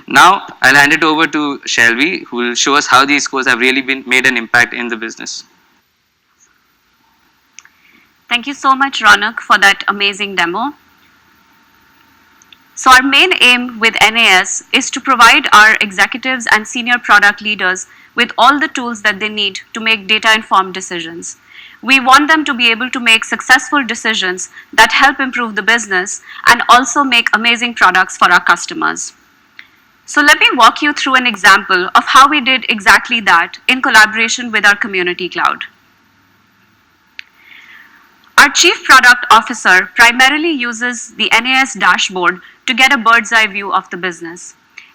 Now, I'll hand it over to Shailvi, who will show us how these scores have really been made an impact in the business. Thank you so much, Ronak, for that amazing demo. So our main aim with NAS is to provide our executives and senior product leaders with all the tools that they need to make data-informed decisions. We want them to be able to make successful decisions that help improve the business and also make amazing products for our customers. So let me walk you through an example of how we did exactly that in collaboration with our community cloud. Our Chief Product Officer primarily uses the NAS dashboard to get a bird's eye view of the business.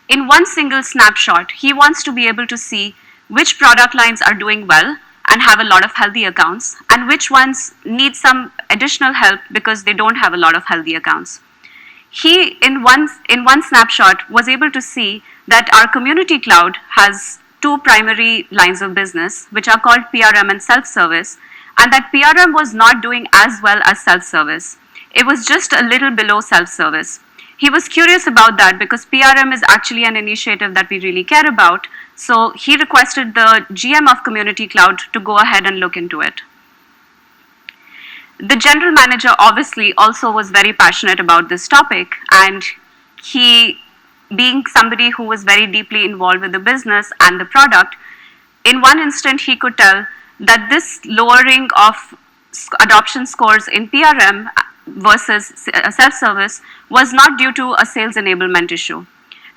In one single snapshot, he wants to be able to see which product lines are doing well and have a lot of healthy accounts, and which ones need some additional help because they don't have a lot of healthy accounts. He, in one snapshot, was able to see that our community cloud has two primary lines of business, which are called PRM and self-service, and that PRM was not doing as well as self-service. It was just a little below self-service. He was curious about that because PRM is actually an initiative that we really care about, so he requested the GM of Community Cloud to go ahead and look into it. The general manager obviously also was very passionate about this topic, and he, being somebody who was very deeply involved with the business and the product, in one instant he could tell that this lowering of adoption scores in PRM versus self-service was not due to a sales enablement issue.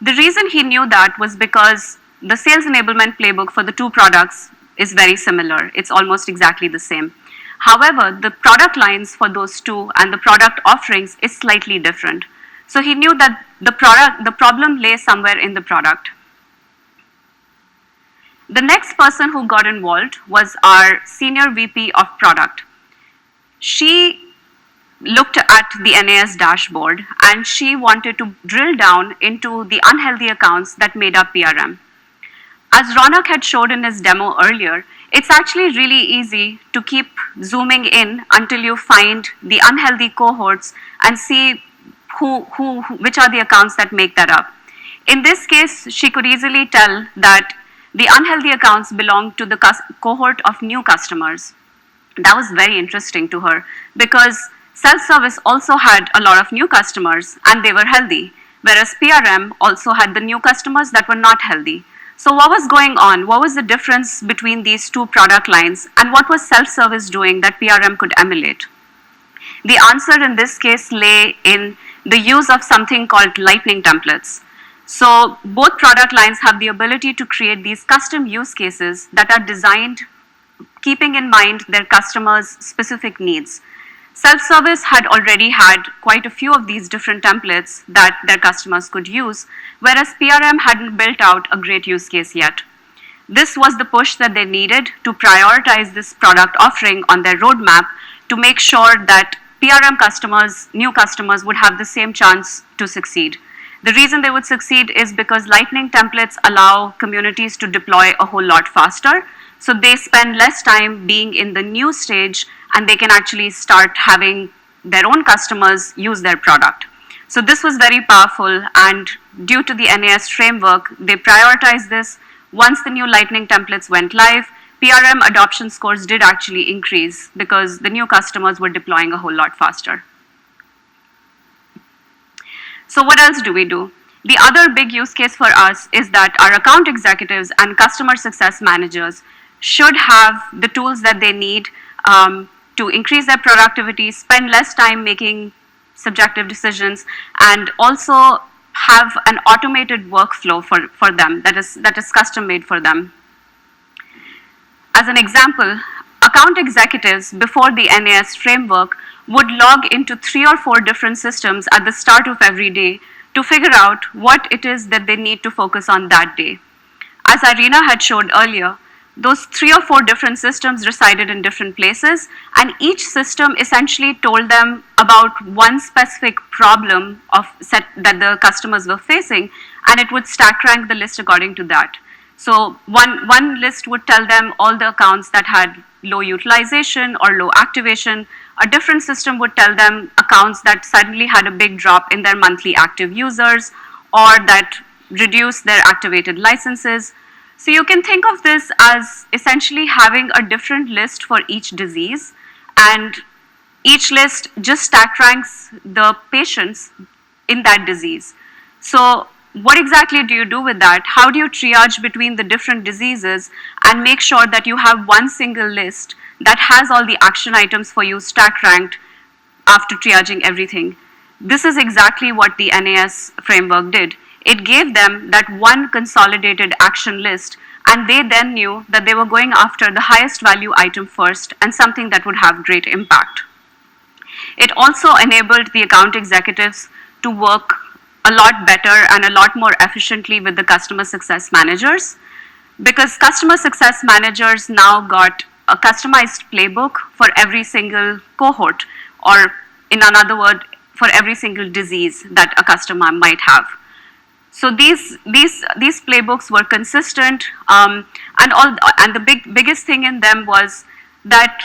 The reason he knew that was because the sales enablement playbook for the two products is very similar. It's almost exactly the same. However, the product lines for those two and the product offerings is slightly different. So he knew that the problem lay somewhere in the product. The next person who got involved was our Senior VP of Product. She looked at the NAS dashboard and she wanted to drill down into the unhealthy accounts that made up PRM. As Ronak had showed in his demo earlier, it's actually really easy to keep zooming in until you find the unhealthy cohorts and see which are the accounts that make that up. In this case, she could easily tell that the unhealthy accounts belong to the cohort of new customers. That was very interesting to her because self-service also had a lot of new customers and they were healthy, whereas PRM also had the new customers that were not healthy. So what was going on? What was the difference between these two product lines, and what was self-service doing that PRM could emulate? The answer in this case lay in the use of something called lightning templates. So both product lines have the ability to create these custom use cases that are designed keeping in mind their customers' specific needs. Self-service had already had quite a few of these different templates that their customers could use, whereas PRM hadn't built out a great use case yet. This was the push that they needed to prioritize this product offering on their roadmap to make sure that PRM customers, new customers, would have the same chance to succeed. The reason they would succeed is because lightning templates allow communities to deploy a whole lot faster. So they spend less time being in the new stage and they can actually start having their own customers use their product. So this was very powerful, and due to the NAS framework, they prioritized this. Once the new lightning templates went live, PRM adoption scores did actually increase because the new customers were deploying a whole lot faster. So what else do we do? The other big use case for us is that our account executives and customer success managers should have the tools that they need to increase their productivity, spend less time making subjective decisions, and also have an automated workflow for them that is custom made for them. As an example, account executives before the NAS framework would log into 3 or 4 different systems at the start of every day to figure out what it is that they need to focus on that day. As Irina had showed earlier, those 3 or 4 different systems resided in different places, and each system essentially told them about one specific problem that the customers were facing, and it would stack rank the list according to that. So one list would tell them all the accounts that had low utilization or low activation. A different system would tell them accounts that suddenly had a big drop in their monthly active users, or that reduce their activated licenses. So you can think of this as essentially having a different list for each disease, and each list just stack ranks the patients in that disease. So what exactly do you do with that? How do you triage between the different diseases and make sure that you have one single list that has all the action items for you stack ranked after triaging everything? This is exactly what the NAS framework did. It gave them that one consolidated action list, and they then knew that they were going after the highest value item first and something that would have great impact. It also enabled the account executives to work a lot better and a lot more efficiently with the customer success managers, because customer success managers now got a customized playbook for every single cohort, or in another word, for every single disease that a customer might have. So these playbooks were consistent, and the biggest thing in them was that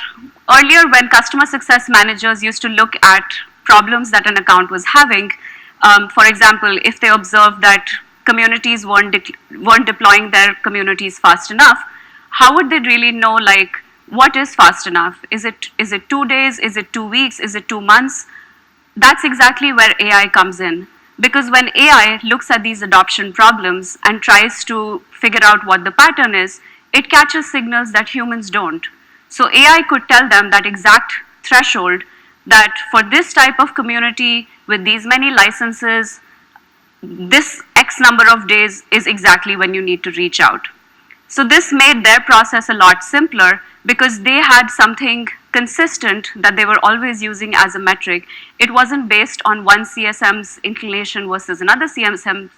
earlier, when customer success managers used to look at problems that an account was having, for example, if they observed that communities weren't deploying their communities fast enough, how would they really know, like, what is fast enough? Is it 2 days? Is it 2 weeks? Is it 2 months? That's exactly where AI comes in. Because when AI looks at these adoption problems and tries to figure out what the pattern is, it catches signals that humans don't. So AI could tell them that exact threshold, that for this type of community with these many licenses, this X number of days is exactly when you need to reach out. So this made their process a lot simpler because they had something consistent that they were always using as a metric. It wasn't based on one CSM's inclination versus another CSM's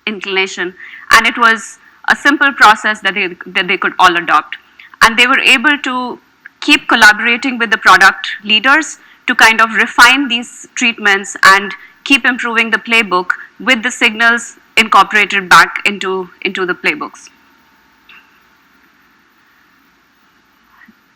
inclination, and it was a simple process that they could all adopt. And they were able to keep collaborating with the product leaders to kind of refine these treatments and keep improving the playbook with the signals incorporated back into the playbooks.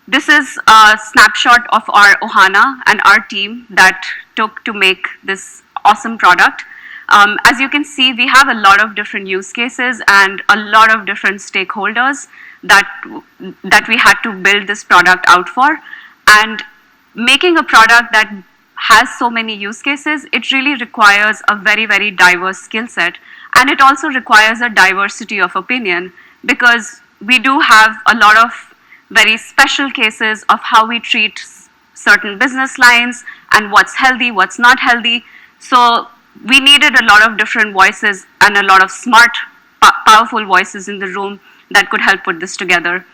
This is a snapshot of our Ohana and our team that took to make this awesome product. As you can see, we have a lot of different use cases and a lot of different stakeholders that we had to build this product out for. And making a product that has so many use cases, it really requires a very, very diverse skill set. And it also requires a diversity of opinion, because we do have a lot of very special cases of how we treat certain business lines and what's healthy, what's not healthy. So we needed a lot of different voices and a lot of smart, powerful voices in the room that could help put this together.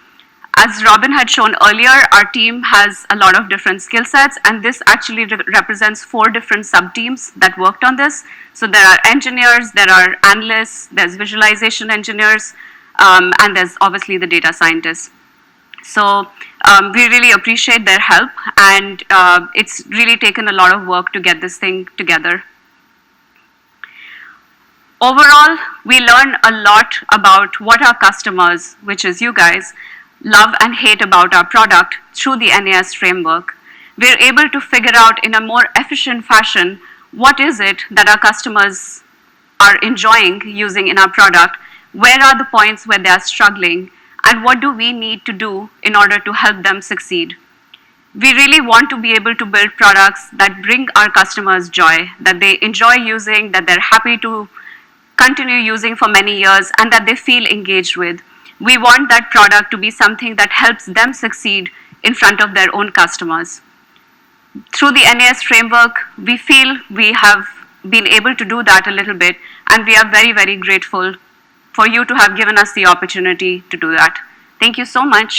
As Robin had shown earlier, our team has a lot of different skill sets, and this actually represents 4 different sub-teams that worked on this. So there are engineers, there are analysts, there's visualization engineers, and there's obviously the data scientists. So we really appreciate their help, and it's really taken a lot of work to get this thing together. Overall, we learn a lot about what our customers, which is you guys, love and hate about our product through the NAS framework. We're able to figure out in a more efficient fashion what is it that our customers are enjoying using in our product, where are the points where they are struggling, and what do we need to do in order to help them succeed. We really want to be able to build products that bring our customers joy, that they enjoy using, that they're happy to continue using for many years, and that they feel engaged with. We want that product to be something that helps them succeed in front of their own customers. Through the NAS framework, we feel we have been able to do that a little bit, and we are very, very grateful for you to have given us the opportunity to do that. Thank you so much.